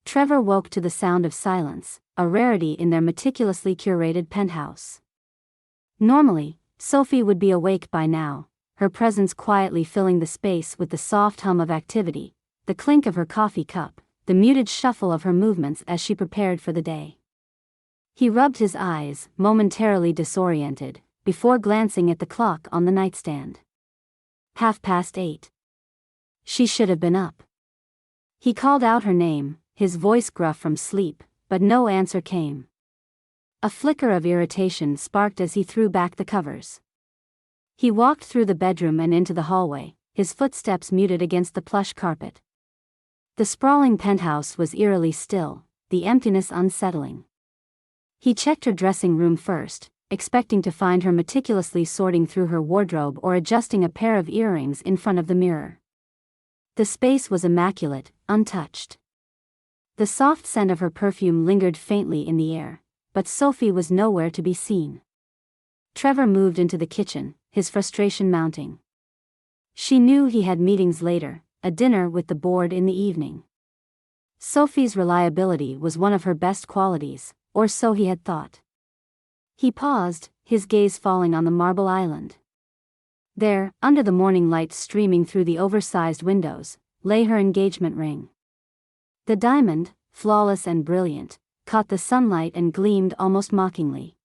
Trevor woke to the sound of silence, a rarity in their meticulously curated penthouse. Normally, Sophie would be awake by now, her presence quietly filling the space with the soft hum of activity, the clink of her coffee cup, the muted shuffle of her movements as she prepared for the day. He rubbed his eyes, momentarily disoriented, before glancing at the clock on the nightstand. 8:30. She should have been up. He called out her name, his voice gruff from sleep, but no answer came. A flicker of irritation sparked as he threw back the covers. He walked through the bedroom and into the hallway, his footsteps muted against the plush carpet. The sprawling penthouse was eerily still, the emptiness unsettling. He checked her dressing room first, expecting to find her meticulously sorting through her wardrobe or adjusting a pair of earrings in front of the mirror. The space was immaculate, untouched. The soft scent of her perfume lingered faintly in the air, but Sophie was nowhere to be seen. Trevor moved into the kitchen, his frustration mounting. She knew he had meetings later, a dinner with the board in the evening. Sophie's reliability was one of her best qualities, or so he had thought. He paused, his gaze falling on the marble island. There, under the morning light streaming through the oversized windows, lay her engagement ring. The diamond, flawless and brilliant, caught the sunlight and gleamed almost mockingly.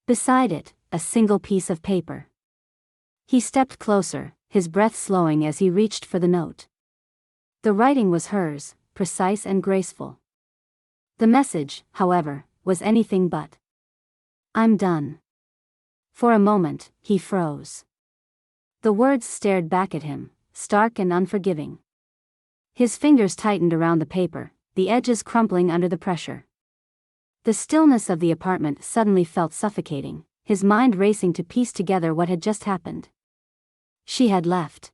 Beside it, a single piece of paper. He stepped closer, his breath slowing as he reached for the note. The writing was hers, precise and graceful. The message, however, was anything but. "I'm done." For a moment, he froze. The words stared back at him, stark and unforgiving. His fingers tightened around the paper, the edges crumpling under the pressure. The stillness of the apartment suddenly felt suffocating, his mind racing to piece together what had just happened. She had left.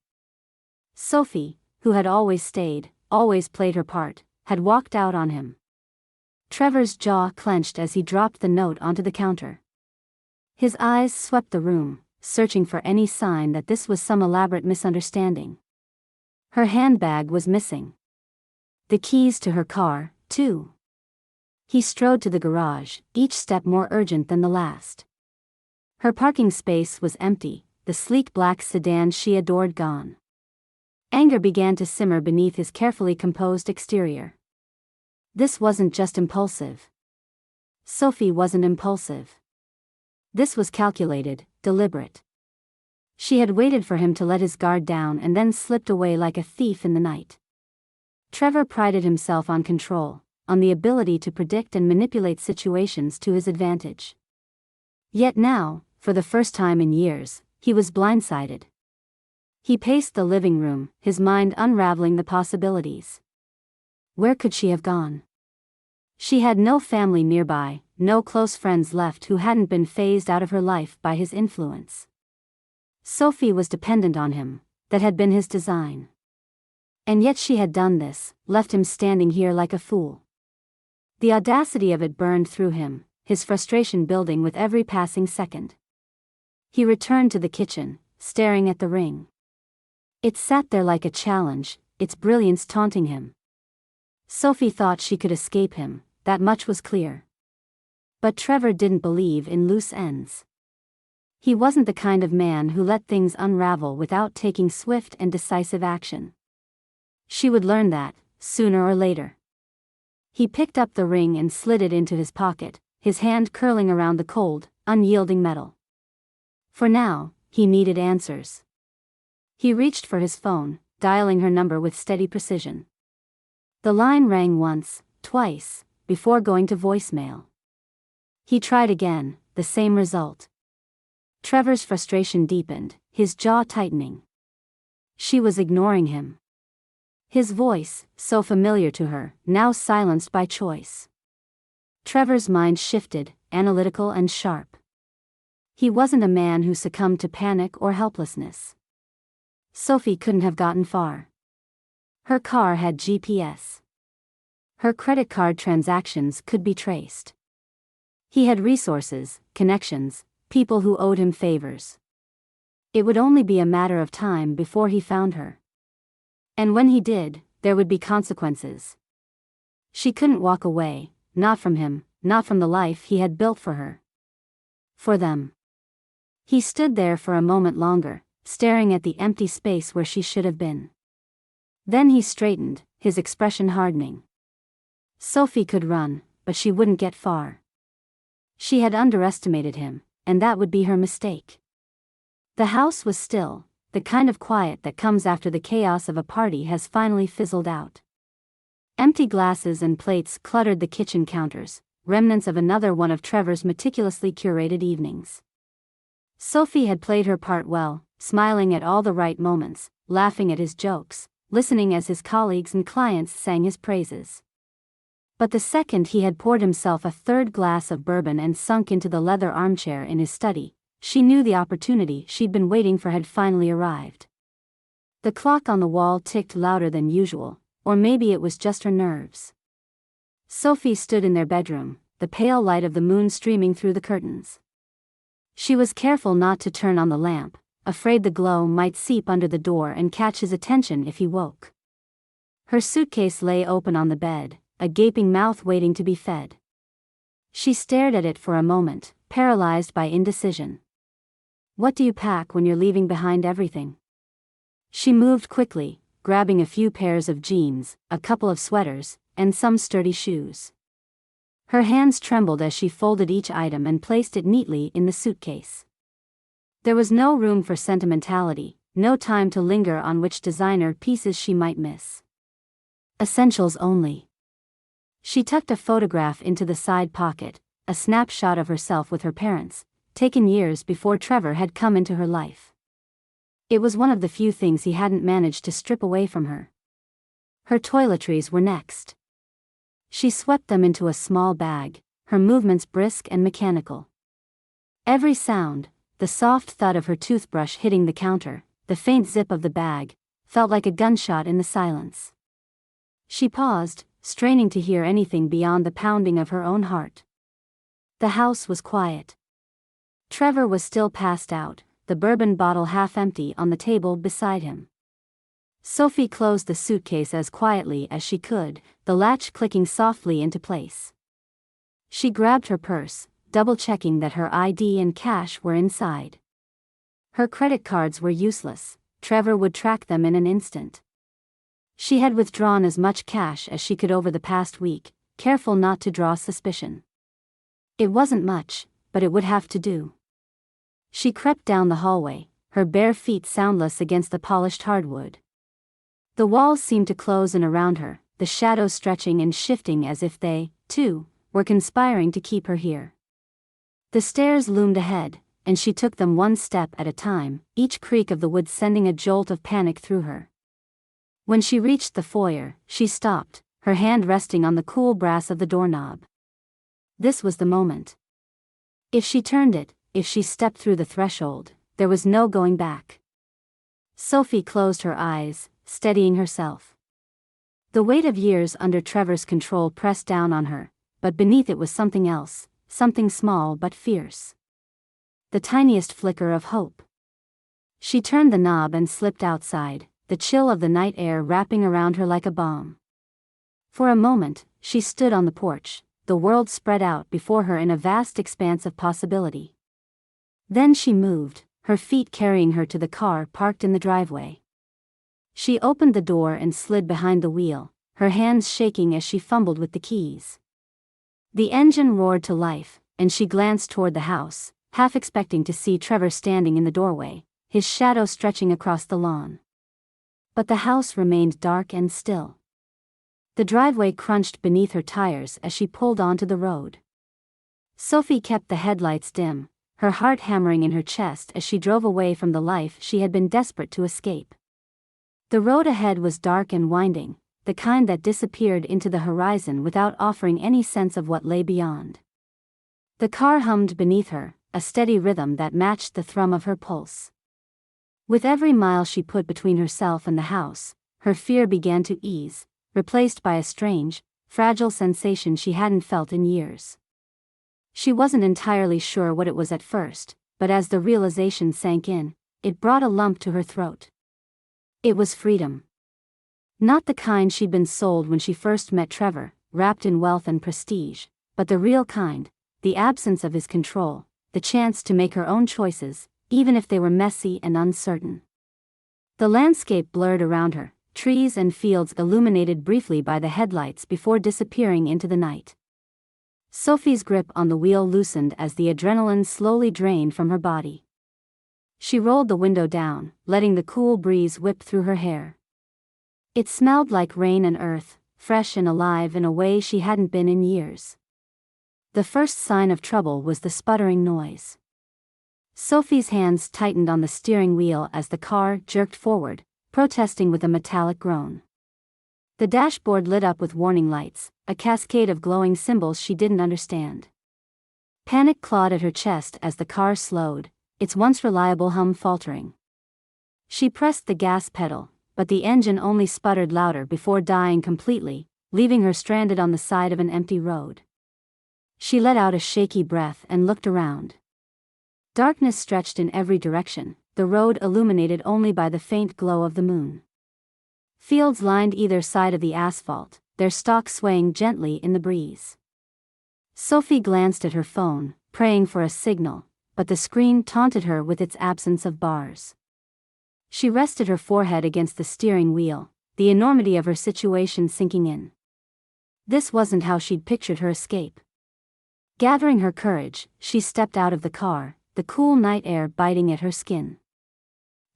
Sophie, who had always stayed, always played her part, had walked out on him. Trevor's jaw clenched as he dropped the note onto the counter. His eyes swept the room, searching for any sign that this was some elaborate misunderstanding. Her handbag was missing. The keys to her car, too. He strode to the garage, each step more urgent than the last. Her parking space was empty, the sleek black sedan she adored gone. Anger began to simmer beneath his carefully composed exterior. This wasn't just impulsive. Sophie wasn't impulsive. This was calculated, deliberate. She had waited for him to let his guard down and then slipped away like a thief in the night. Trevor prided himself on control, on the ability to predict and manipulate situations to his advantage. Yet now, for the first time in years, he was blindsided. He paced the living room, his mind unraveling the possibilities. Where could she have gone? She had no family nearby, no close friends left who hadn't been phased out of her life by his influence. Sophie was dependent on him, that had been his design. And yet she had done this, left him standing here like a fool. The audacity of it burned through him, his frustration building with every passing second. He returned to the kitchen, staring at the ring. It sat there like a challenge, its brilliance taunting him. Sophie thought she could escape him, that much was clear. But Trevor didn't believe in loose ends. He wasn't the kind of man who let things unravel without taking swift and decisive action. She would learn that, sooner or later. He picked up the ring and slid it into his pocket, his hand curling around the cold, unyielding metal. For now, he needed answers. He reached for his phone, dialing her number with steady precision. The line rang once, twice, before going to voicemail. He tried again, the same result. Trevor's frustration deepened, his jaw tightening. She was ignoring him. His voice, so familiar to her, now silenced by choice. Trevor's mind shifted, analytical and sharp. He wasn't a man who succumbed to panic or helplessness. Sophie couldn't have gotten far. Her car had GPS. Her credit card transactions could be traced. He had resources, connections, people who owed him favors. It would only be a matter of time before he found her. And when he did, there would be consequences. She couldn't walk away, not from him, not from the life he had built for her. For them. He stood there for a moment longer, staring at the empty space where she should have been. Then he straightened, his expression hardening. Sophie could run, but she wouldn't get far. She had underestimated him, and that would be her mistake. The house was still, the kind of quiet that comes after the chaos of a party has finally fizzled out. Empty glasses and plates cluttered the kitchen counters, remnants of another one of Trevor's meticulously curated evenings. Sophie had played her part well, smiling at all the right moments, laughing at his jokes, listening as his colleagues and clients sang his praises. But the second he had poured himself a third glass of bourbon and sunk into the leather armchair in his study, she knew the opportunity she'd been waiting for had finally arrived. The clock on the wall ticked louder than usual, or maybe it was just her nerves. Sophie stood in their bedroom, the pale light of the moon streaming through the curtains. She was careful not to turn on the lamp, afraid the glow might seep under the door and catch his attention if he woke. Her suitcase lay open on the bed, a gaping mouth waiting to be fed. She stared at it for a moment, paralyzed by indecision. What do you pack when you're leaving behind everything? She moved quickly, grabbing a few pairs of jeans, a couple of sweaters, and some sturdy shoes. Her hands trembled as she folded each item and placed it neatly in the suitcase. There was no room for sentimentality, no time to linger on which designer pieces she might miss. Essentials only. She tucked a photograph into the side pocket, a snapshot of herself with her parents, taken years before Trevor had come into her life. It was one of the few things he hadn't managed to strip away from her. Her toiletries were next. She swept them into a small bag, her movements brisk and mechanical. Every sound, the soft thud of her toothbrush hitting the counter, the faint zip of the bag, felt like a gunshot in the silence. She paused, straining to hear anything beyond the pounding of her own heart. The house was quiet. Trevor was still passed out, the bourbon bottle half empty on the table beside him. Sophie closed the suitcase as quietly as she could, the latch clicking softly into place. She grabbed her purse, double-checking that her ID and cash were inside. Her credit cards were useless, Trevor would track them in an instant. She had withdrawn as much cash as she could over the past week, careful not to draw suspicion. It wasn't much, but it would have to do. She crept down the hallway, her bare feet soundless against the polished hardwood. The walls seemed to close in around her, the shadows stretching and shifting as if they, too, were conspiring to keep her here. The stairs loomed ahead, and she took them one step at a time, each creak of the wood sending a jolt of panic through her. When she reached the foyer, she stopped, her hand resting on the cool brass of the doorknob. This was the moment. If she turned it, if she stepped through the threshold, there was no going back. Sophie closed her eyes, steadying herself. The weight of years under Trevor's control pressed down on her, but beneath it was something else, something small but fierce. The tiniest flicker of hope. She turned the knob and slipped outside, the chill of the night air wrapping around her like a balm. For a moment, she stood on the porch, the world spread out before her in a vast expanse of possibility. Then she moved, her feet carrying her to the car parked in the driveway. She opened the door and slid behind the wheel, her hands shaking as she fumbled with the keys. The engine roared to life, and she glanced toward the house, half expecting to see Trevor standing in the doorway, his shadow stretching across the lawn. But the house remained dark and still. The driveway crunched beneath her tires as she pulled onto the road. Sophie kept the headlights dim, her heart hammering in her chest as she drove away from the life she had been desperate to escape. The road ahead was dark and winding, the kind that disappeared into the horizon without offering any sense of what lay beyond. The car hummed beneath her, a steady rhythm that matched the thrum of her pulse. With every mile she put between herself and the house, her fear began to ease, replaced by a strange, fragile sensation she hadn't felt in years. She wasn't entirely sure what it was at first, but as the realization sank in, it brought a lump to her throat. It was freedom. Not the kind she'd been sold when she first met Trevor, wrapped in wealth and prestige, but the real kind, the absence of his control, the chance to make her own choices, even if they were messy and uncertain. The landscape blurred around her, trees and fields illuminated briefly by the headlights before disappearing into the night. Sophie's grip on the wheel loosened as the adrenaline slowly drained from her body. She rolled the window down, letting the cool breeze whip through her hair. It smelled like rain and earth, fresh and alive in a way she hadn't been in years. The first sign of trouble was the sputtering noise. Sophie's hands tightened on the steering wheel as the car jerked forward, protesting with a metallic groan. The dashboard lit up with warning lights, a cascade of glowing symbols she didn't understand. Panic clawed at her chest as the car slowed, its once reliable hum faltering. She pressed the gas pedal, but the engine only sputtered louder before dying completely, leaving her stranded on the side of an empty road. She let out a shaky breath and looked around. Darkness stretched in every direction, the road illuminated only by the faint glow of the moon. Fields lined either side of the asphalt, their stalks swaying gently in the breeze. Sophie glanced at her phone, praying for a signal, but the screen taunted her with its absence of bars. She rested her forehead against the steering wheel, the enormity of her situation sinking in. This wasn't how she'd pictured her escape. Gathering her courage, she stepped out of the car, the cool night air biting at her skin.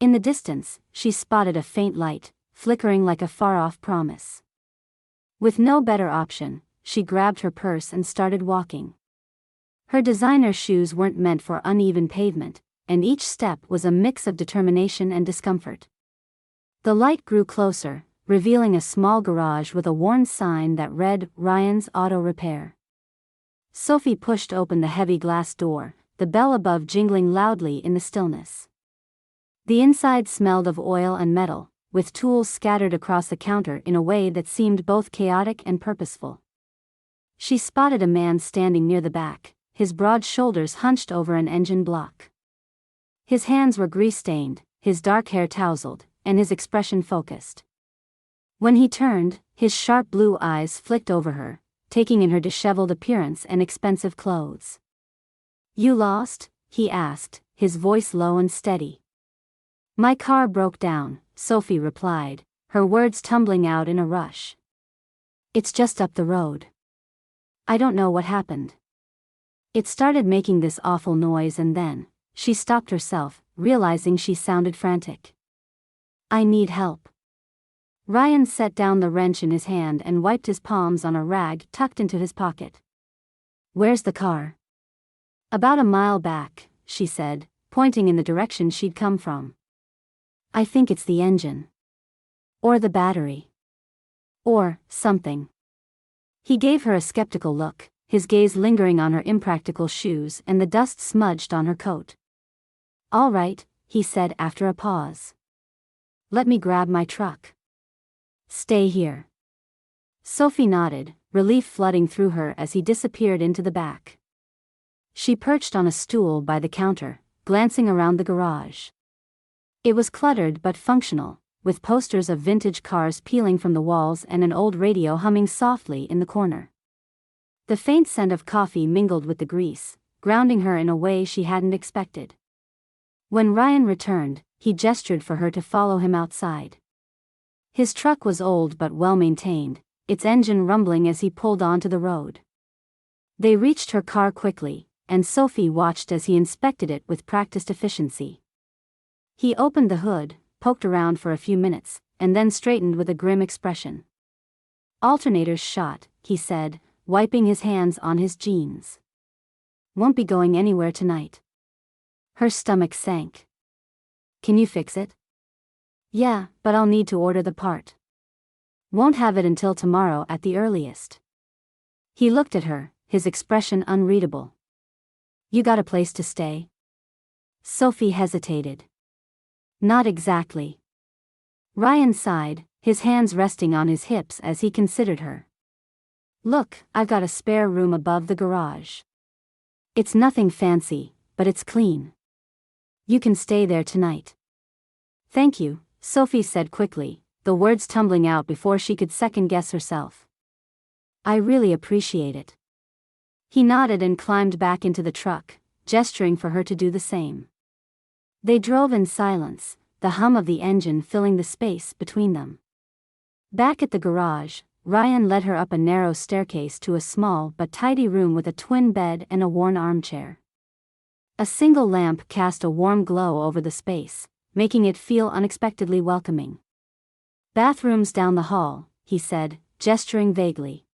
In the distance, she spotted a faint light, flickering like a far-off promise. With no better option, she grabbed her purse and started walking. Her designer shoes weren't meant for uneven pavement, and each step was a mix of determination and discomfort. The light grew closer, revealing a small garage with a worn sign that read, "Ryan's Auto Repair." Sophie pushed open the heavy glass door, the bell above jingling loudly in the stillness. The inside smelled of oil and metal, with tools scattered across the counter in a way that seemed both chaotic and purposeful. She spotted a man standing near the back, his broad shoulders hunched over an engine block. His hands were grease-stained, his dark hair tousled, and his expression focused. When he turned, his sharp blue eyes flicked over her, taking in her disheveled appearance and expensive clothes. "You lost?" he asked, his voice low and steady. "My car broke down," Sophie replied, her words tumbling out in a rush. "It's just up the road. I don't know what happened." It started making this awful noise and then, she stopped herself, realizing she sounded frantic. "I need help." Ryan set down the wrench in his hand and wiped his palms on a rag tucked into his pocket. "Where's the car?" "About a mile back," she said, pointing in the direction she'd come from. "I think it's the engine. Or the battery. Or something." He gave her a skeptical look, his gaze lingering on her impractical shoes and the dust smudged on her coat. "All right," he said after a pause. "Let me grab my truck." "Stay here." Sophie nodded, relief flooding through her as he disappeared into the back. She perched on a stool by the counter, glancing around the garage. It was cluttered but functional, with posters of vintage cars peeling from the walls and an old radio humming softly in the corner. The faint scent of coffee mingled with the grease, grounding her in a way she hadn't expected. When Ryan returned, he gestured for her to follow him outside. His truck was old but well-maintained, its engine rumbling as he pulled onto the road. They reached her car quickly, and Sophie watched as he inspected it with practiced efficiency. He opened the hood, poked around for a few minutes, and then straightened with a grim expression. "Alternators shot," he said, wiping his hands on his jeans. "Won't be going anywhere tonight." Her stomach sank. "Can you fix it?" "Yeah, but I'll need to order the part. Won't have it until tomorrow at the earliest." He looked at her, his expression unreadable. "You got a place to stay?" Sophie hesitated. "Not exactly." Ryan sighed, his hands resting on his hips as he considered her. "Look, I've got a spare room above the garage. It's nothing fancy, but it's clean. You can stay there tonight." "Thank you," Sophie said quickly, the words tumbling out before she could second-guess herself. I really appreciate it. He nodded and climbed back into the truck, gesturing for her to do the same. They drove in silence, the hum of the engine filling the space between them. Back at the garage, Ryan led her up a narrow staircase to a small but tidy room with a twin bed and a worn armchair. A single lamp cast a warm glow over the space, making it feel unexpectedly welcoming. Bathrooms down the hall, he said, gesturing vaguely.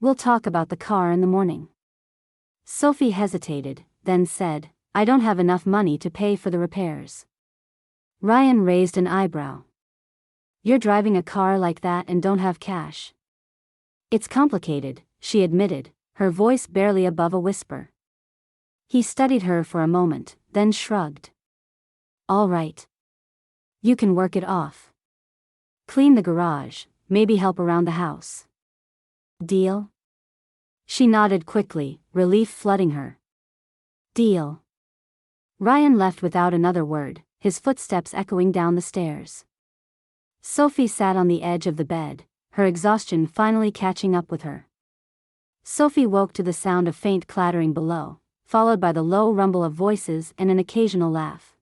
We'll talk about the car in the morning. Sophie hesitated, then said, I don't have enough money to pay for the repairs. Ryan raised an eyebrow. You're driving a car like that and don't have cash. It's complicated, she admitted, her voice barely above a whisper. He studied her for a moment, then shrugged. All right. You can work it off. Clean the garage, maybe help around the house. Deal? She nodded quickly, relief flooding her. Deal. Ryan left without another word, his footsteps echoing down the stairs. Sophie sat on the edge of the bed, her exhaustion finally catching up with her. Sophie woke to the sound of faint clattering below, followed by the low rumble of voices and an occasional laugh.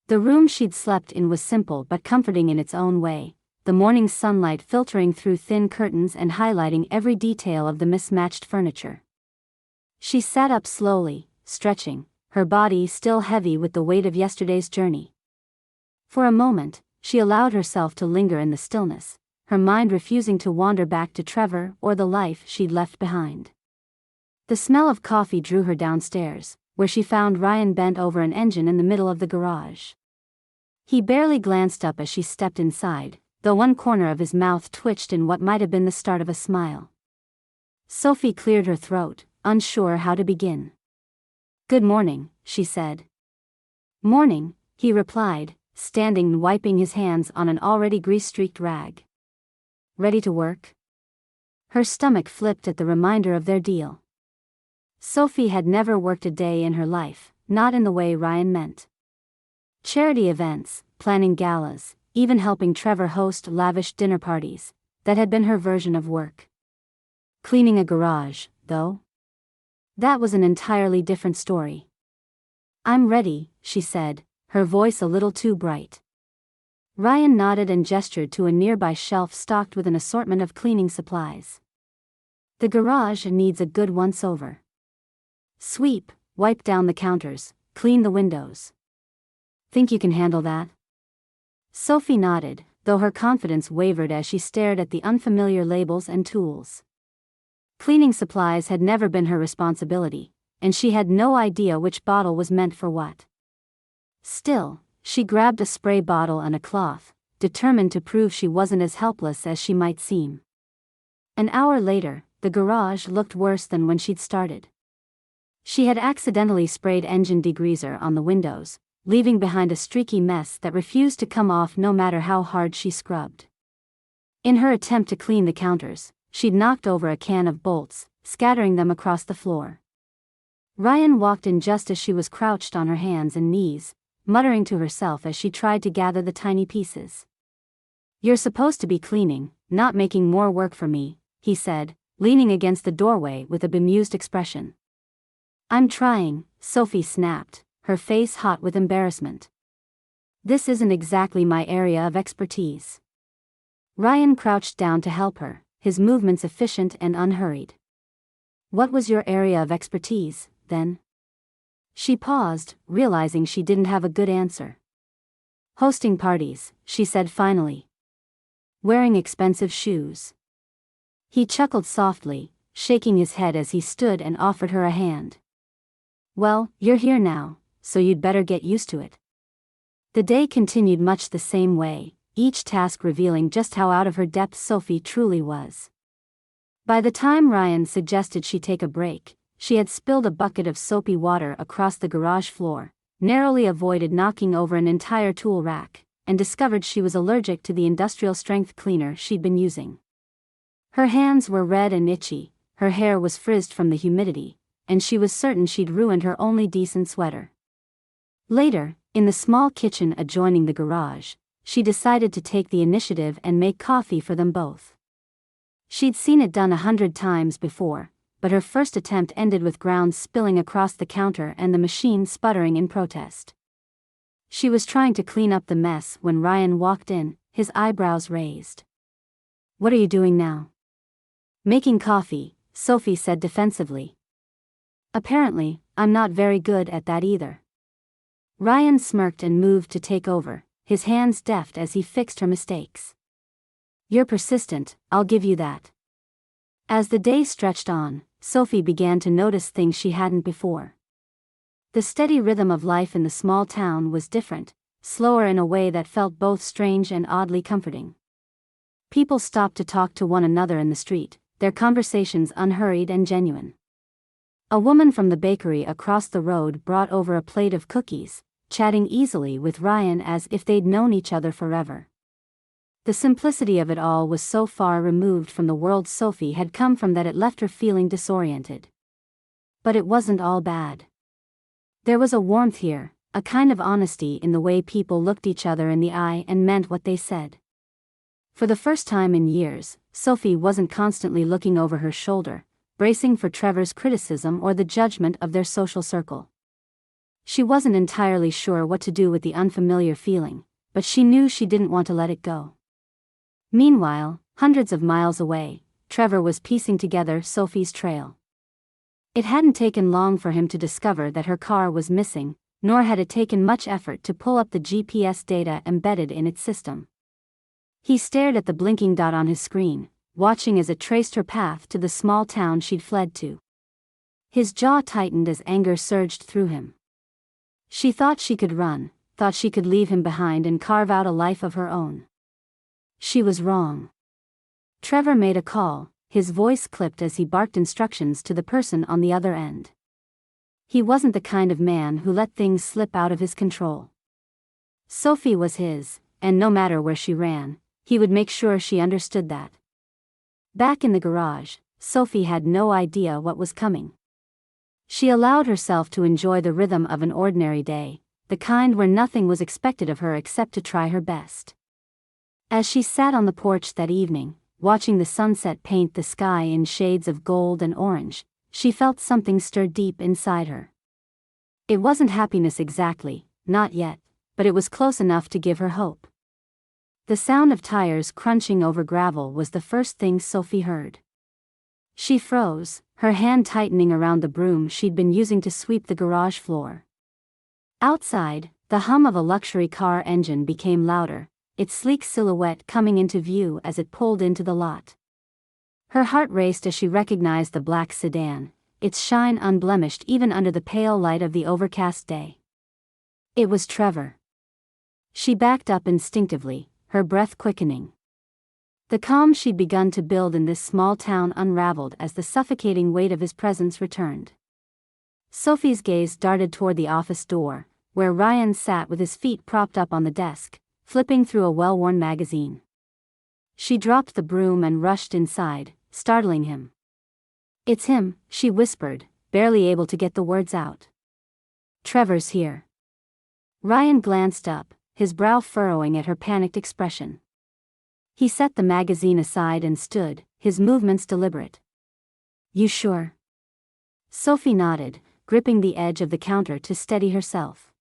The room she'd slept in was simple but comforting in its own way, the morning sunlight filtering through thin curtains and highlighting every detail of the mismatched furniture. She sat up slowly, stretching, her body still heavy with the weight of yesterday's journey. For a moment, she allowed herself to linger in the stillness, her mind refusing to wander back to Trevor or the life she'd left behind. The smell of coffee drew her downstairs, where she found Ryan bent over an engine in the middle of the garage. He barely glanced up as she stepped inside, though one corner of his mouth twitched in what might have been the start of a smile. Sophie cleared her throat, unsure how to begin. Good morning, she said. Morning, he replied, standing and wiping his hands on an already grease-streaked rag. Ready to work? Her stomach flipped at the reminder of their deal. Sophie had never worked a day in her life, not in the way Ryan meant. Charity events, planning galas, even helping Trevor host lavish dinner parties, that had been her version of work. Cleaning a garage, though? That was an entirely different story. I'm ready, she said, her voice a little too bright. Ryan nodded and gestured to a nearby shelf stocked with an assortment of cleaning supplies. The garage needs a good once-over. Sweep, wipe down the counters, clean the windows. Think you can handle that? Sophie nodded, though her confidence wavered as she stared at the unfamiliar labels and tools. Cleaning supplies had never been her responsibility, and she had no idea which bottle was meant for what. Still, she grabbed a spray bottle and a cloth, determined to prove she wasn't as helpless as she might seem. An hour later, the garage looked worse than when she'd started. She had accidentally sprayed engine degreaser on the windows, leaving behind a streaky mess that refused to come off no matter how hard she scrubbed. In her attempt to clean the counters, she'd knocked over a can of bolts, scattering them across the floor. Ryan walked in just as she was crouched on her hands and knees, muttering to herself as she tried to gather the tiny pieces. You're supposed to be cleaning, not making more work for me, he said, leaning against the doorway with a bemused expression. I'm trying, Sophie snapped, her face hot with embarrassment. This isn't exactly my area of expertise. Ryan crouched down to help her, his movements efficient and unhurried. What was your area of expertise, then? She paused, realizing she didn't have a good answer. Hosting parties, she said finally. Wearing expensive shoes. He chuckled softly, shaking his head as he stood and offered her a hand. Well, you're here now, so you'd better get used to it. The day continued much the same way, each task revealing just how out of her depth Sophie truly was. By the time Ryan suggested she take a break, she had spilled a bucket of soapy water across the garage floor, narrowly avoided knocking over an entire tool rack, and discovered she was allergic to the industrial-strength cleaner she'd been using. Her hands were red and itchy, her hair was frizzed from the humidity, and she was certain she'd ruined her only decent sweater. Later, in the small kitchen adjoining the garage, she decided to take the initiative and make coffee for them both. She'd seen it done 100 times before, but her first attempt ended with grounds spilling across the counter and the machine sputtering in protest. She was trying to clean up the mess when Ryan walked in, his eyebrows raised. "What are you doing now?" "Making coffee," Sophie said defensively. "Apparently, I'm not very good at that either." Ryan smirked and moved to take over, his hands deft as he fixed her mistakes. "You're persistent, I'll give you that." As the day stretched on, Sophie began to notice things she hadn't before. The steady rhythm of life in the small town was different, slower in a way that felt both strange and oddly comforting. People stopped to talk to one another in the street, their conversations unhurried and genuine. A woman from the bakery across the road brought over a plate of cookies, chatting easily with Ryan as if they'd known each other forever. The simplicity of it all was so far removed from the world Sophie had come from that it left her feeling disoriented. But it wasn't all bad. There was a warmth here, a kind of honesty in the way people looked each other in the eye and meant what they said. For the first time in years, Sophie wasn't constantly looking over her shoulder, bracing for Trevor's criticism or the judgment of their social circle. She wasn't entirely sure what to do with the unfamiliar feeling, but she knew she didn't want to let it go. Meanwhile, hundreds of miles away, Trevor was piecing together Sophie's trail. It hadn't taken long for him to discover that her car was missing, nor had it taken much effort to pull up the GPS data embedded in its system. He stared at the blinking dot on his screen, watching as it traced her path to the small town she'd fled to. His jaw tightened as anger surged through him. She thought she could run, thought she could leave him behind and carve out a life of her own. She was wrong. Trevor made a call, his voice clipped as he barked instructions to the person on the other end. He wasn't the kind of man who let things slip out of his control. Sophie was his, and no matter where she ran, he would make sure she understood that. Back in the garage, Sophie had no idea what was coming. She allowed herself to enjoy the rhythm of an ordinary day, the kind where nothing was expected of her except to try her best. As she sat on the porch that evening, watching the sunset paint the sky in shades of gold and orange, she felt something stir deep inside her. It wasn't happiness exactly, not yet, but it was close enough to give her hope. The sound of tires crunching over gravel was the first thing Sophie heard. She froze, her hand tightening around the broom she'd been using to sweep the garage floor. Outside, the hum of a luxury car engine became louder, its sleek silhouette coming into view as it pulled into the lot. Her heart raced as she recognized the black sedan, its shine unblemished even under the pale light of the overcast day. It was Trevor. She backed up instinctively, her breath quickening. The calm she'd begun to build in this small town unraveled as the suffocating weight of his presence returned. Sophie's gaze darted toward the office door, where Ryan sat with his feet propped up on the desk, flipping through a well-worn magazine. She dropped the broom and rushed inside, startling him. "It's him," she whispered, barely able to get the words out. "Trevor's here." Ryan glanced up, his brow furrowing at her panicked expression. He set the magazine aside and stood, his movements deliberate. "You sure?" Sophie nodded, gripping the edge of the counter to steady herself.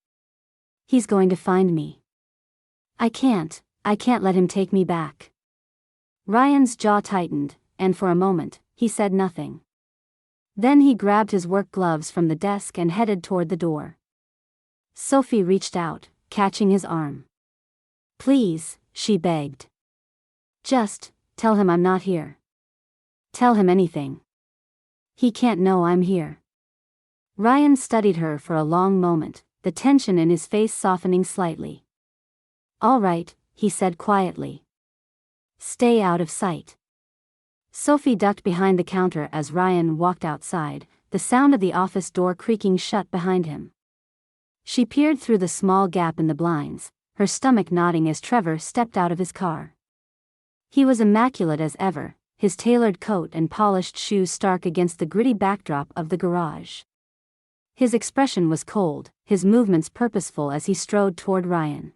"He's going to find me. I can't let him take me back." Ryan's jaw tightened, and for a moment, he said nothing. Then he grabbed his work gloves from the desk and headed toward the door. Sophie reached out, catching his arm. "Please," she begged. "Just tell him I'm not here. Tell him anything. He can't know I'm here." Ryan studied her for a long moment, the tension in his face softening slightly. "All right," he said quietly. "Stay out of sight." Sophie ducked behind the counter as Ryan walked outside, the sound of the office door creaking shut behind him. She peered through the small gap in the blinds, her stomach nodding as Trevor stepped out of his car. He was immaculate as ever, his tailored coat and polished shoes stark against the gritty backdrop of the garage. His expression was cold, his movements purposeful as he strode toward Ryan.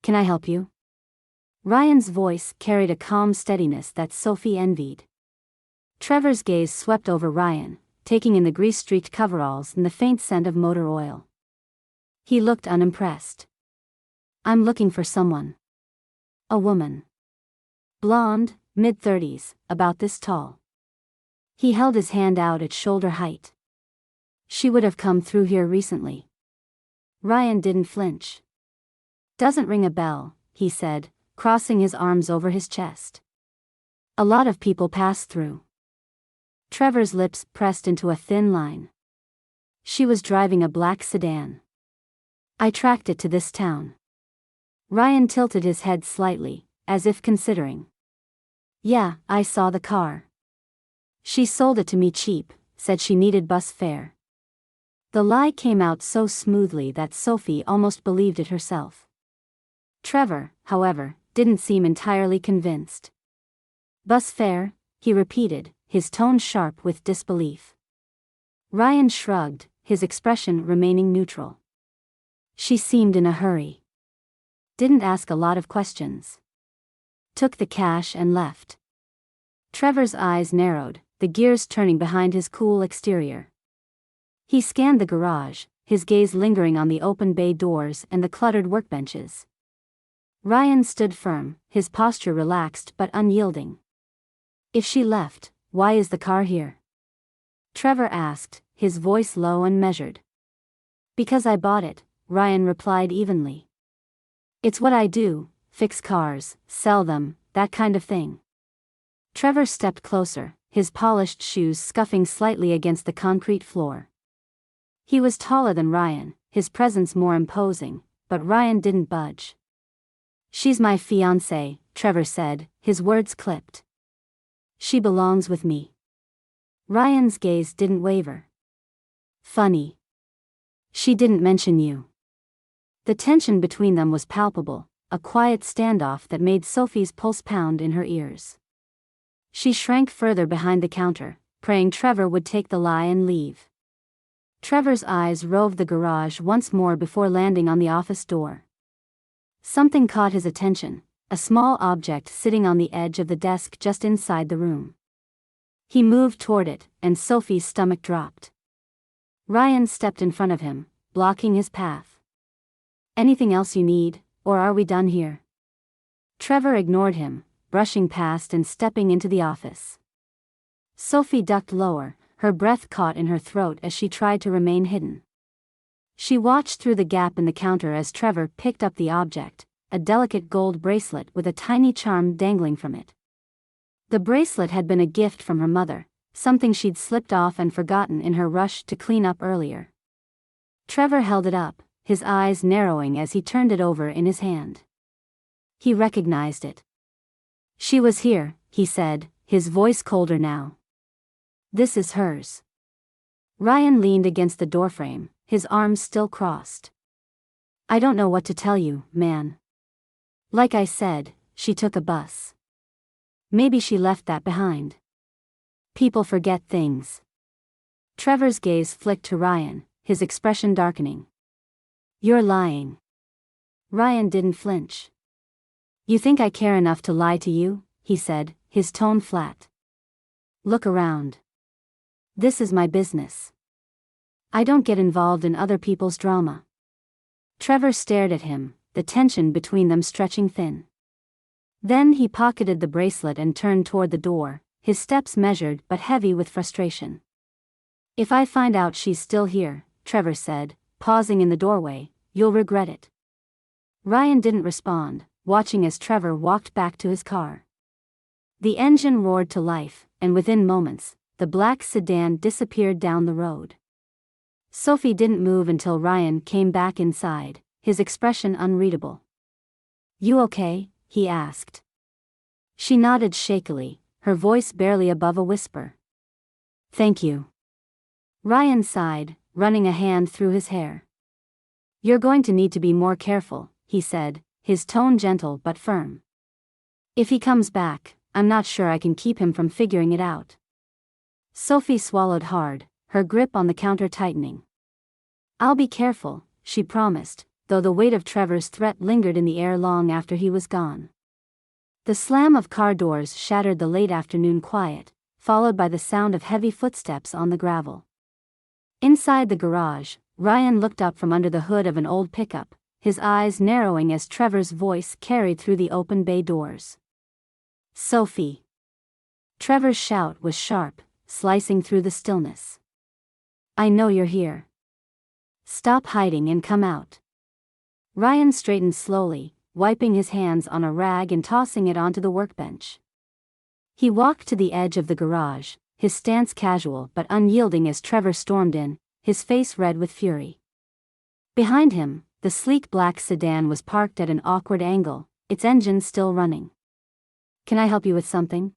"Can I help you?" Ryan's voice carried a calm steadiness that Sophie envied. Trevor's gaze swept over Ryan, taking in the grease-streaked coveralls and the faint scent of motor oil. He looked unimpressed. I'm looking for someone. A woman. Blonde, mid-30s, about this tall. He held his hand out at shoulder height. She would have come through here recently. Ryan didn't flinch. Doesn't ring a bell, he said, crossing his arms over his chest. A lot of people pass through. Trevor's lips pressed into a thin line. She was driving a black sedan. I tracked it to this town. Ryan tilted his head slightly, as if considering. Yeah, I saw the car. She sold it to me cheap, said she needed bus fare. The lie came out so smoothly that Sophie almost believed it herself. Trevor, however, didn't seem entirely convinced. Bus fare, he repeated, his tone sharp with disbelief. Ryan shrugged, his expression remaining neutral. She seemed in a hurry. Didn't ask a lot of questions. Took the cash and left. Trevor's eyes narrowed, the gears turning behind his cool exterior. He scanned the garage, his gaze lingering on the open bay doors and the cluttered workbenches. Ryan stood firm, his posture relaxed but unyielding. If she left, why is the car here? Trevor asked, his voice low and measured. Because I bought it, Ryan replied evenly. It's what I do, fix cars, sell them, that kind of thing. Trevor stepped closer, his polished shoes scuffing slightly against the concrete floor. He was taller than Ryan, his presence more imposing, but Ryan didn't budge. She's my fiancée, Trevor said, his words clipped. She belongs with me. Ryan's gaze didn't waver. Funny. She didn't mention you. The tension between them was palpable, a quiet standoff that made Sophie's pulse pound in her ears. She shrank further behind the counter, praying Trevor would take the lie and leave. Trevor's eyes roved the garage once more before landing on the office door. Something caught his attention, a small object sitting on the edge of the desk just inside the room. He moved toward it, and Sophie's stomach dropped. Ryan stepped in front of him, blocking his path. Anything else you need, or are we done here? Trevor ignored him, brushing past and stepping into the office. Sophie ducked lower, her breath caught in her throat as she tried to remain hidden. She watched through the gap in the counter as Trevor picked up the object, a delicate gold bracelet with a tiny charm dangling from it. The bracelet had been a gift from her mother, something she'd slipped off and forgotten in her rush to clean up earlier. Trevor held it up, his eyes narrowing as he turned it over in his hand. He recognized it. She was here, he said, his voice colder now. This is hers. Ryan leaned against the doorframe, his arms still crossed. I don't know what to tell you, man. Like I said, she took a bus. Maybe she left that behind. People forget things. Trevor's gaze flicked to Ryan, his expression darkening. You're lying. Ryan didn't flinch. You think I care enough to lie to you? He said, his tone flat. Look around. This is my business. I don't get involved in other people's drama. Trevor stared at him, the tension between them stretching thin. Then he pocketed the bracelet and turned toward the door, his steps measured but heavy with frustration. If I find out she's still here, Trevor said, pausing in the doorway, you'll regret it. Ryan didn't respond, watching as Trevor walked back to his car. The engine roared to life, and within moments, the black sedan disappeared down the road. Sophie didn't move until Ryan came back inside, his expression unreadable. You okay? He asked. She nodded shakily, her voice barely above a whisper. Thank you. Ryan sighed, running a hand through his hair. You're going to need to be more careful, he said, his tone gentle but firm. If he comes back, I'm not sure I can keep him from figuring it out. Sophie swallowed hard, her grip on the counter tightening. I'll be careful, she promised, though the weight of Trevor's threat lingered in the air long after he was gone. The slam of car doors shattered the late afternoon quiet, followed by the sound of heavy footsteps on the gravel. Inside the garage, Ryan looked up from under the hood of an old pickup, his eyes narrowing as Trevor's voice carried through the open bay doors. "Sophie." Trevor's shout was sharp, slicing through the stillness. "I know you're here. Stop hiding and come out." Ryan straightened slowly, wiping his hands on a rag and tossing it onto the workbench. He walked to the edge of the garage, his stance casual but unyielding as Trevor stormed in, his face red with fury. Behind him, the sleek black sedan was parked at an awkward angle, its engine still running. "Can I help you with something?"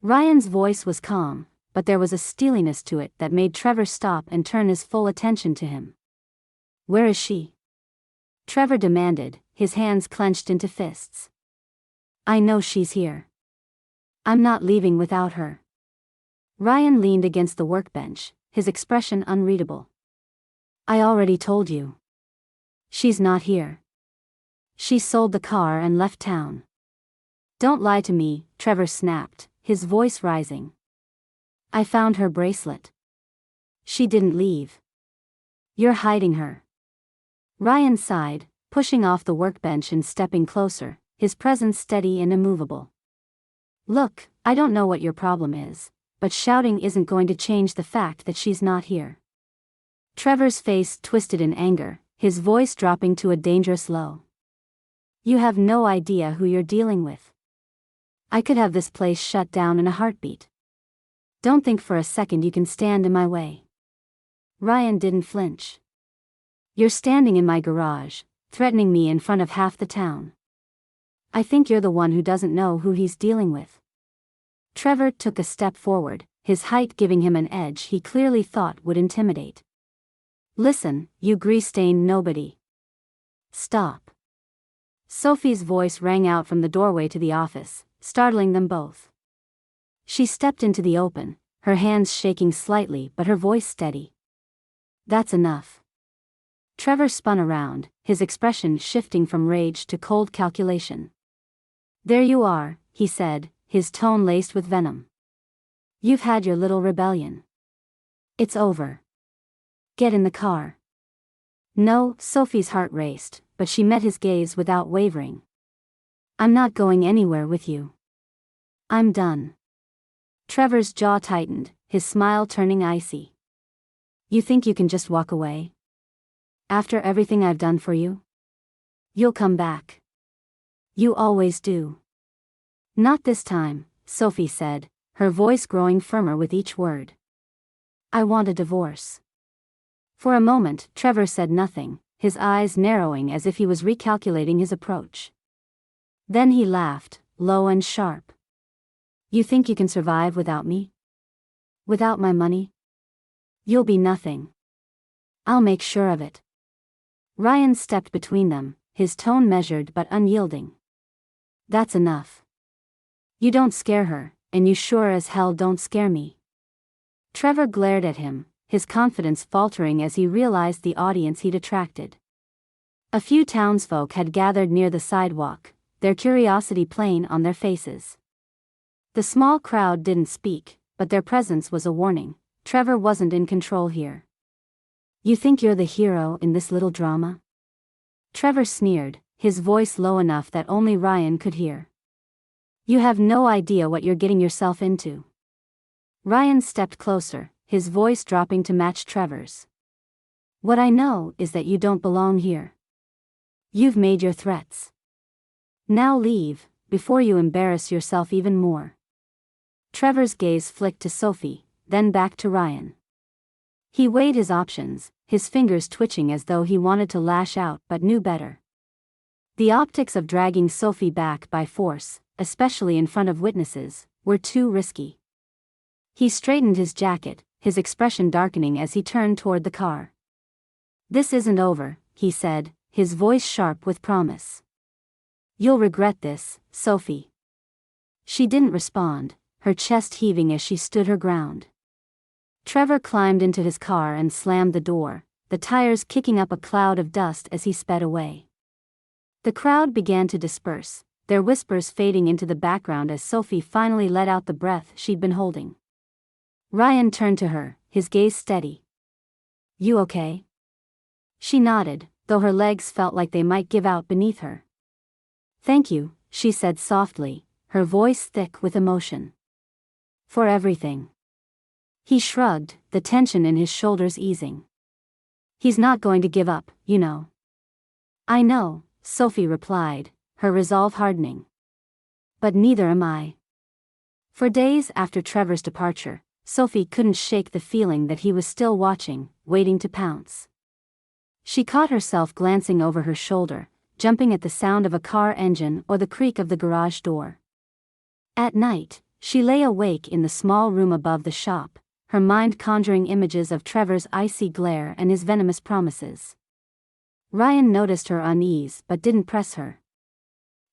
Ryan's voice was calm, but there was a steeliness to it that made Trevor stop and turn his full attention to him. "Where is she?" Trevor demanded, his hands clenched into fists. "I know she's here. I'm not leaving without her." Ryan leaned against the workbench, his expression unreadable. "I already told you. She's not here. She sold the car and left town." "Don't lie to me," Trevor snapped, his voice rising. "I found her bracelet. She didn't leave. You're hiding her." Ryan sighed, pushing off the workbench and stepping closer, his presence steady and immovable. "Look, I don't know what your problem is, but shouting isn't going to change the fact that she's not here." Trevor's face twisted in anger, his voice dropping to a dangerous low. "You have no idea who you're dealing with. I could have this place shut down in a heartbeat. Don't think for a second you can stand in my way." Ryan didn't flinch. "You're standing in my garage, threatening me in front of half the town. I think you're the one who doesn't know who he's dealing with." Trevor took a step forward, his height giving him an edge he clearly thought would intimidate. "Listen, you grease-stained nobody. Stop." Sophie's voice rang out from the doorway to the office, startling them both. She stepped into the open, her hands shaking slightly but her voice steady. "That's enough." Trevor spun around, his expression shifting from rage to cold calculation. "There you are," he said, his tone laced with venom. "You've had your little rebellion. It's over. Get in the car." "No," Sophie's heart raced, but she met his gaze without wavering. "I'm not going anywhere with you. I'm done." Trevor's jaw tightened, his smile turning icy. "You think you can just walk away? After everything I've done for you? You'll come back. You always do." "Not this time," Sophie said, her voice growing firmer with each word. "I want a divorce." For a moment, Trevor said nothing, his eyes narrowing as if he was recalculating his approach. Then he laughed, low and sharp. "You think you can survive without me? Without my money? You'll be nothing. I'll make sure of it." Ryan stepped between them, his tone measured but unyielding. "That's enough. You don't scare her, and you sure as hell don't scare me." Trevor glared at him, his confidence faltering as he realized the audience he'd attracted. A few townsfolk had gathered near the sidewalk, their curiosity plain on their faces. The small crowd didn't speak, but their presence was a warning. Trevor wasn't in control here. "You think you're the hero in this little drama?" Trevor sneered, his voice low enough that only Ryan could hear. "You have no idea what you're getting yourself into." Ryan stepped closer, his voice dropping to match Trevor's. "What I know is that you don't belong here. You've made your threats. Now leave, before you embarrass yourself even more." Trevor's gaze flicked to Sophie, then back to Ryan. He weighed his options, his fingers twitching as though he wanted to lash out but knew better. The optics of dragging Sophie back by force, especially in front of witnesses, were too risky. He straightened his jacket, his expression darkening as he turned toward the car. "This isn't over," he said, his voice sharp with promise. "You'll regret this, Sophie." She didn't respond, her chest heaving as she stood her ground. Trevor climbed into his car and slammed the door, the tires kicking up a cloud of dust as he sped away. The crowd began to disperse, their whispers fading into the background as Sophie finally let out the breath she'd been holding. Ryan turned to her, his gaze steady. "You okay?" She nodded, though her legs felt like they might give out beneath her. "Thank you," she said softly, her voice thick with emotion. "For everything." He shrugged, the tension in his shoulders easing. "He's not going to give up, you know." "I know," Sophie replied, her resolve hardening. "But neither am I." For days after Trevor's departure, Sophie couldn't shake the feeling that he was still watching, waiting to pounce. She caught herself glancing over her shoulder, jumping at the sound of a car engine or the creak of the garage door. At night, she lay awake in the small room above the shop, her mind conjuring images of Trevor's icy glare and his venomous promises. Ryan noticed her unease but didn't press her.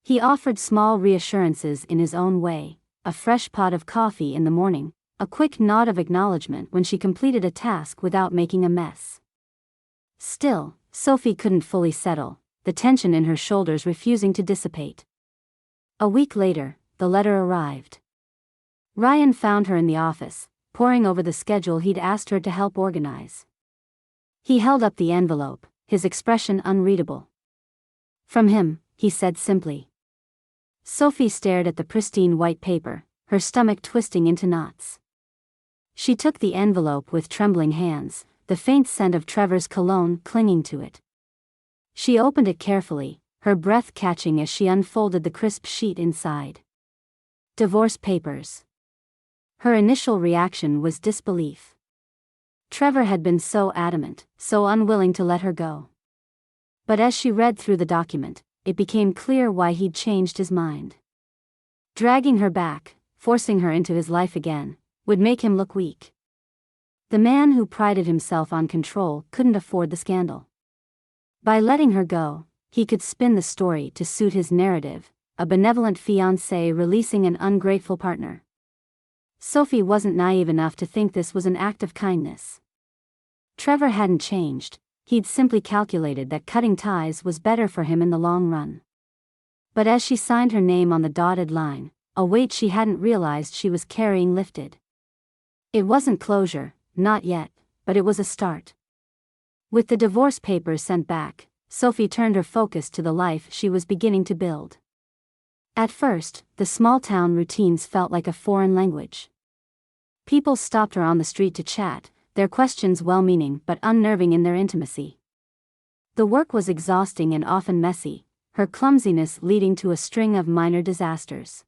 He offered small reassurances in his own way, a fresh pot of coffee in the morning, a quick nod of acknowledgement when she completed a task without making a mess. Still, Sophie couldn't fully settle, the tension in her shoulders refusing to dissipate. A week later, the letter arrived. Ryan found her in the office, poring over the schedule he'd asked her to help organize. He held up the envelope, his expression unreadable. "From him," he said simply. Sophie stared at the pristine white paper, her stomach twisting into knots. She took the envelope with trembling hands, the faint scent of Trevor's cologne clinging to it. She opened it carefully, her breath catching as she unfolded the crisp sheet inside. Divorce papers. Her initial reaction was disbelief. Trevor had been so adamant, so unwilling to let her go. But as she read through the document, it became clear why he'd changed his mind. Dragging her back, forcing her into his life again, would make him look weak. The man who prided himself on control couldn't afford the scandal. By letting her go, he could spin the story to suit his narrative, a benevolent fiancé releasing an ungrateful partner. Sophie wasn't naive enough to think this was an act of kindness. Trevor hadn't changed, he'd simply calculated that cutting ties was better for him in the long run. But as she signed her name on the dotted line, a weight she hadn't realized she was carrying lifted. It wasn't closure, not yet, but it was a start. With the divorce papers sent back, Sophie turned her focus to the life she was beginning to build. At first, the small-town routines felt like a foreign language. People stopped her on the street to chat, their questions well-meaning but unnerving in their intimacy. The work was exhausting and often messy, her clumsiness leading to a string of minor disasters.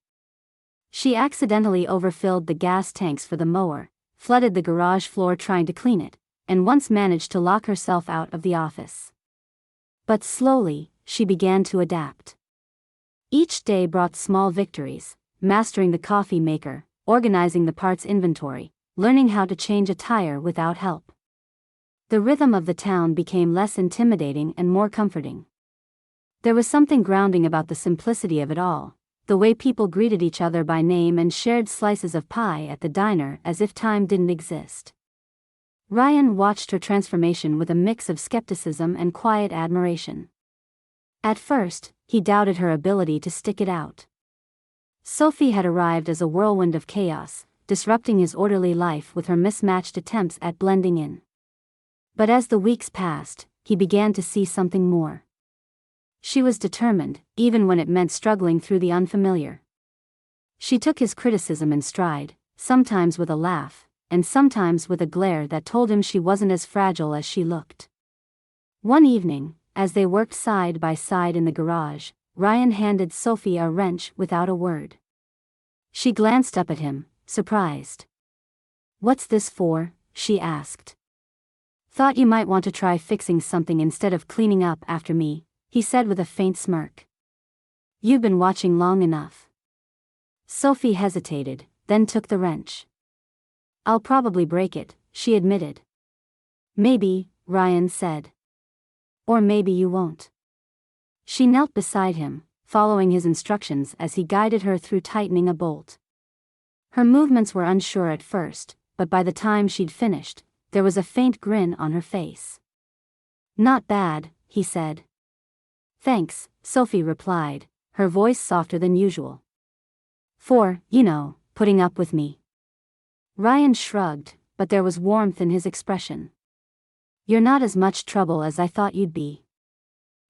She accidentally overfilled the gas tanks for the mower, flooded the garage floor trying to clean it, and once managed to lock herself out of the office. But slowly, she began to adapt. Each day brought small victories, mastering the coffee maker, organizing the parts inventory, learning how to change a tire without help. The rhythm of the town became less intimidating and more comforting. There was something grounding about the simplicity of it all, the way people greeted each other by name and shared slices of pie at the diner as if time didn't exist. Ryan watched her transformation with a mix of skepticism and quiet admiration. At first, he doubted her ability to stick it out. Sophie had arrived as a whirlwind of chaos, disrupting his orderly life with her mismatched attempts at blending in. But as the weeks passed, he began to see something more. She was determined, even when it meant struggling through the unfamiliar. She took his criticism in stride, sometimes with a laugh, and sometimes with a glare that told him she wasn't as fragile as she looked. One evening, as they worked side by side in the garage, Ryan handed Sophie a wrench without a word. She glanced up at him, surprised. "What's this for?" she asked. "Thought you might want to try fixing something instead of cleaning up after me," he said with a faint smirk. "You've been watching long enough." Sophie hesitated, then took the wrench. "I'll probably break it," she admitted. "Maybe," Ryan said. "Or maybe you won't." She knelt beside him, following his instructions as he guided her through tightening a bolt. Her movements were unsure at first, but by the time she'd finished, there was a faint grin on her face. "Not bad," he said. "Thanks," Sophie replied, her voice softer than usual. For, putting up with me. Ryan shrugged, but there was warmth in his expression. You're not as much trouble as I thought you'd be.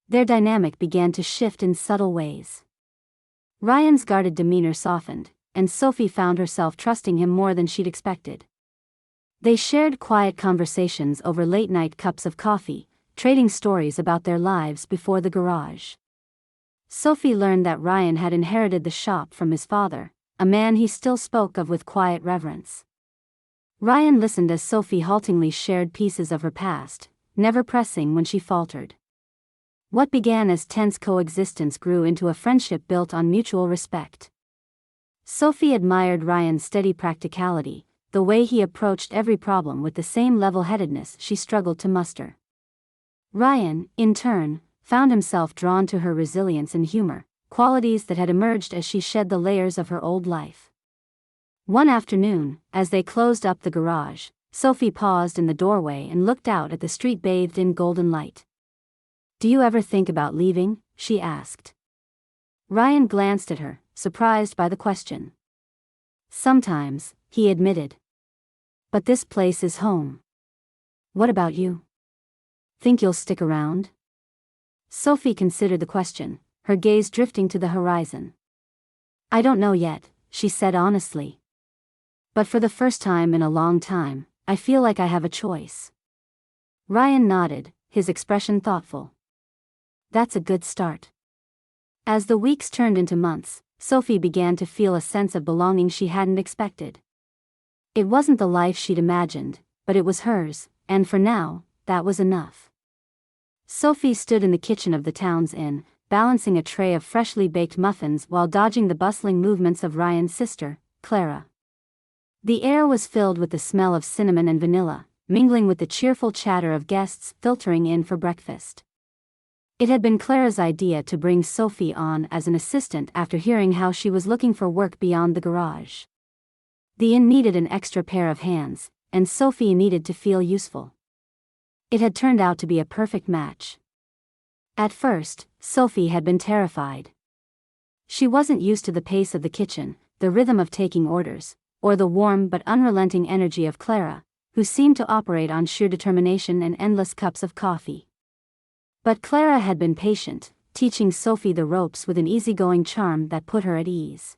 Their dynamic began to shift in subtle ways. Ryan's guarded demeanor softened, and Sophie found herself trusting him more than she'd expected. They shared quiet conversations over late-night cups of coffee, trading stories about their lives before the garage. Sophie learned that Ryan had inherited the shop from his father, a man he still spoke of with quiet reverence. Ryan listened as Sophie haltingly shared pieces of her past, never pressing when she faltered. What began as tense coexistence grew into a friendship built on mutual respect. Sophie admired Ryan's steady practicality, the way he approached every problem with the same level-headedness she struggled to muster. Ryan, in turn, found himself drawn to her resilience and humor, qualities that had emerged as she shed the layers of her old life. One afternoon, as they closed up the garage, Sophie paused in the doorway and looked out at the street bathed in golden light. "Do you ever think about leaving?" she asked. Ryan glanced at her, surprised by the question. "Sometimes," he admitted. "But this place is home. What about you? Think you'll stick around?" Sophie considered the question, her gaze drifting to the horizon. "I don't know yet," she said honestly. "But for the first time in a long time, I feel like I have a choice." Ryan nodded, his expression thoughtful. "That's a good start." As the weeks turned into months, Sophie began to feel a sense of belonging she hadn't expected. It wasn't the life she'd imagined, but it was hers, and for now, that was enough. Sophie stood in the kitchen of the town's inn, balancing a tray of freshly baked muffins while dodging the bustling movements of Ryan's sister, Clara. The air was filled with the smell of cinnamon and vanilla, mingling with the cheerful chatter of guests filtering in for breakfast. It had been Clara's idea to bring Sophie on as an assistant after hearing how she was looking for work beyond the garage. The inn needed an extra pair of hands, and Sophie needed to feel useful. It had turned out to be a perfect match. At first, Sophie had been terrified. She wasn't used to the pace of the kitchen, the rhythm of taking orders, or the warm but unrelenting energy of Clara, who seemed to operate on sheer determination and endless cups of coffee. But Clara had been patient, teaching Sophie the ropes with an easygoing charm that put her at ease.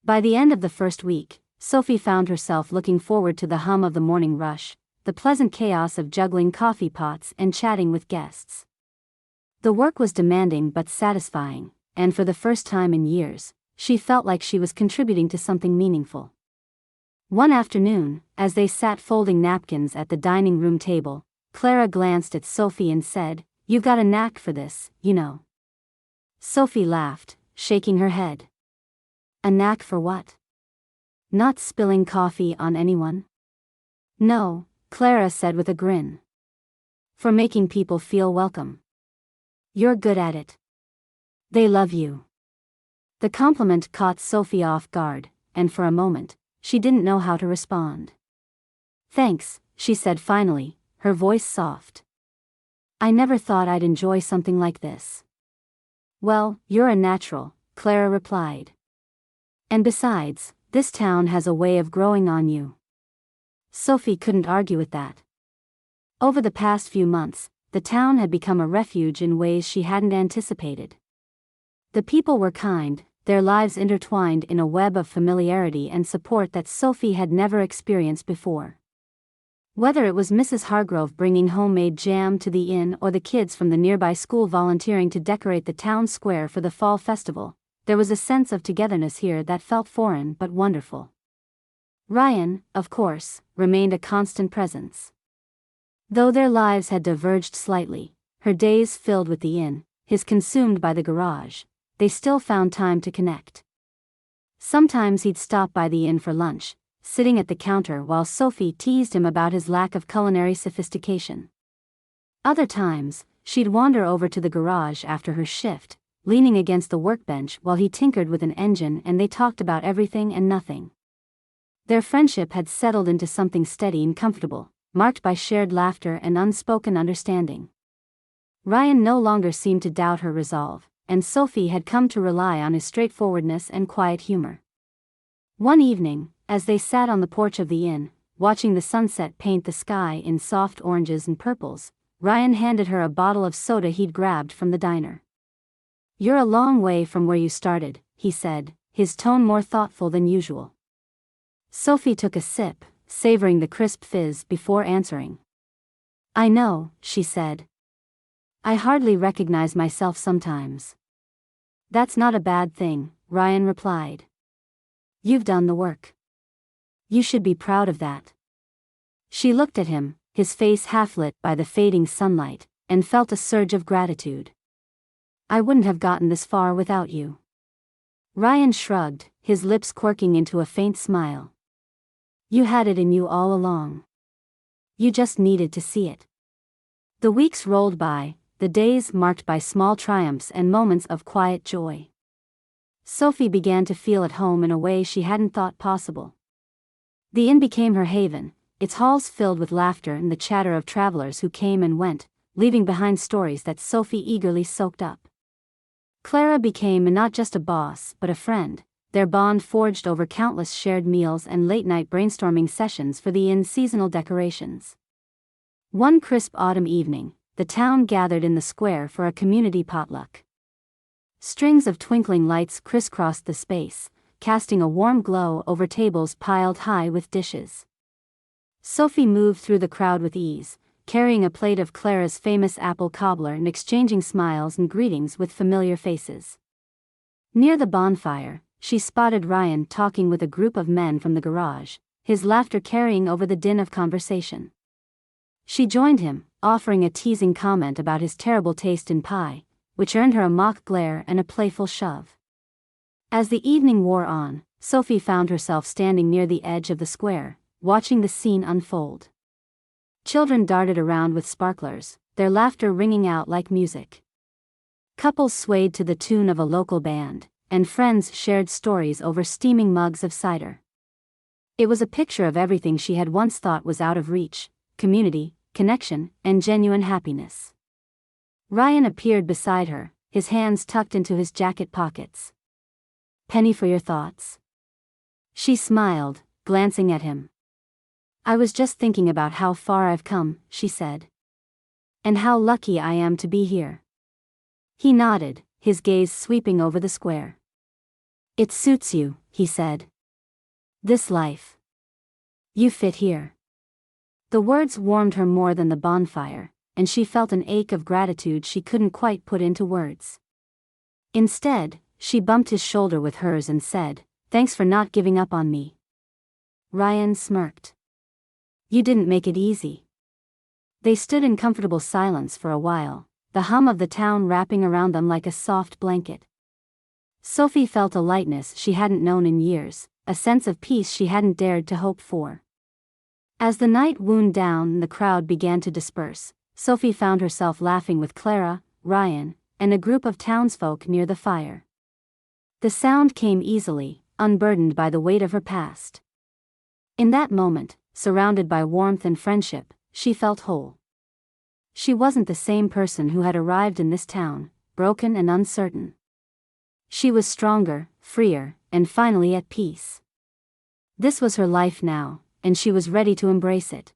By the end of the first week, Sophie found herself looking forward to the hum of the morning rush, the pleasant chaos of juggling coffee pots and chatting with guests. The work was demanding but satisfying, and for the first time in years, she felt like she was contributing to something meaningful. One afternoon, as they sat folding napkins at the dining room table, Clara glanced at Sophie and said, "You've got a knack for this, you know." Sophie laughed, shaking her head. "A knack for what? Not spilling coffee on anyone?" "No," Clara said with a grin. "For making people feel welcome. You're good at it. They love you." The compliment caught Sophie off guard, and for a moment, she didn't know how to respond. "Thanks," she said finally, her voice soft. "I never thought I'd enjoy something like this." "Well, you're a natural," Clara replied. "And besides, this town has a way of growing on you." Sophie couldn't argue with that. Over the past few months, the town had become a refuge in ways she hadn't anticipated. The people were kind, their lives intertwined in a web of familiarity and support that Sophie had never experienced before. Whether it was Mrs. Hargrove bringing homemade jam to the inn or the kids from the nearby school volunteering to decorate the town square for the fall festival, there was a sense of togetherness here that felt foreign but wonderful. Ryan, of course, remained a constant presence. Though their lives had diverged slightly, her days filled with the inn, his consumed by the garage, they still found time to connect. Sometimes he'd stop by the inn for lunch, sitting at the counter while Sophie teased him about his lack of culinary sophistication. Other times, she'd wander over to the garage after her shift, leaning against the workbench while he tinkered with an engine and they talked about everything and nothing. Their friendship had settled into something steady and comfortable, marked by shared laughter and unspoken understanding. Ryan no longer seemed to doubt her resolve, and Sophie had come to rely on his straightforwardness and quiet humor. One evening, as they sat on the porch of the inn, watching the sunset paint the sky in soft oranges and purples, Ryan handed her a bottle of soda he'd grabbed from the diner. "You're a long way from where you started," he said, his tone more thoughtful than usual. Sophie took a sip, savoring the crisp fizz before answering. "I know," she said. "I hardly recognize myself sometimes." "That's not a bad thing," Ryan replied. "You've done the work. You should be proud of that." She looked at him, his face half-lit by the fading sunlight, and felt a surge of gratitude. "I wouldn't have gotten this far without you." Ryan shrugged, his lips quirking into a faint smile. "You had it in you all along. You just needed to see it." The weeks rolled by, the days marked by small triumphs and moments of quiet joy. Sophie began to feel at home in a way she hadn't thought possible. The inn became her haven, its halls filled with laughter and the chatter of travelers who came and went, leaving behind stories that Sophie eagerly soaked up. Clara became not just a boss but a friend, their bond forged over countless shared meals and late-night brainstorming sessions for the inn's seasonal decorations. One crisp autumn evening, the town gathered in the square for a community potluck. Strings of twinkling lights crisscrossed the space, casting a warm glow over tables piled high with dishes. Sophie moved through the crowd with ease, carrying a plate of Clara's famous apple cobbler and exchanging smiles and greetings with familiar faces. Near the bonfire, she spotted Ryan talking with a group of men from the garage, his laughter carrying over the din of conversation. She joined him, offering a teasing comment about his terrible taste in pie, which earned her a mock glare and a playful shove. As the evening wore on, Sophie found herself standing near the edge of the square, watching the scene unfold. Children darted around with sparklers, their laughter ringing out like music. Couples swayed to the tune of a local band, and friends shared stories over steaming mugs of cider. It was a picture of everything she had once thought was out of reach: community, connection, and genuine happiness. Ryan appeared beside her, his hands tucked into his jacket pockets. "Penny for your thoughts?" She smiled, glancing at him. "I was just thinking about how far I've come," she said. "And how lucky I am to be here." He nodded, his gaze sweeping over the square. "It suits you," he said. "This life. You fit here." The words warmed her more than the bonfire, and she felt an ache of gratitude she couldn't quite put into words. Instead, she bumped his shoulder with hers and said, "Thanks for not giving up on me." Ryan smirked. "You didn't make it easy." They stood in comfortable silence for a while, the hum of the town wrapping around them like a soft blanket. Sophie felt a lightness she hadn't known in years, a sense of peace she hadn't dared to hope for. As the night wound down and the crowd began to disperse, Sophie found herself laughing with Clara, Ryan, and a group of townsfolk near the fire. The sound came easily, unburdened by the weight of her past. In that moment, surrounded by warmth and friendship, she felt whole. She wasn't the same person who had arrived in this town, broken and uncertain. She was stronger, freer, and finally at peace. This was her life now, and she was ready to embrace it.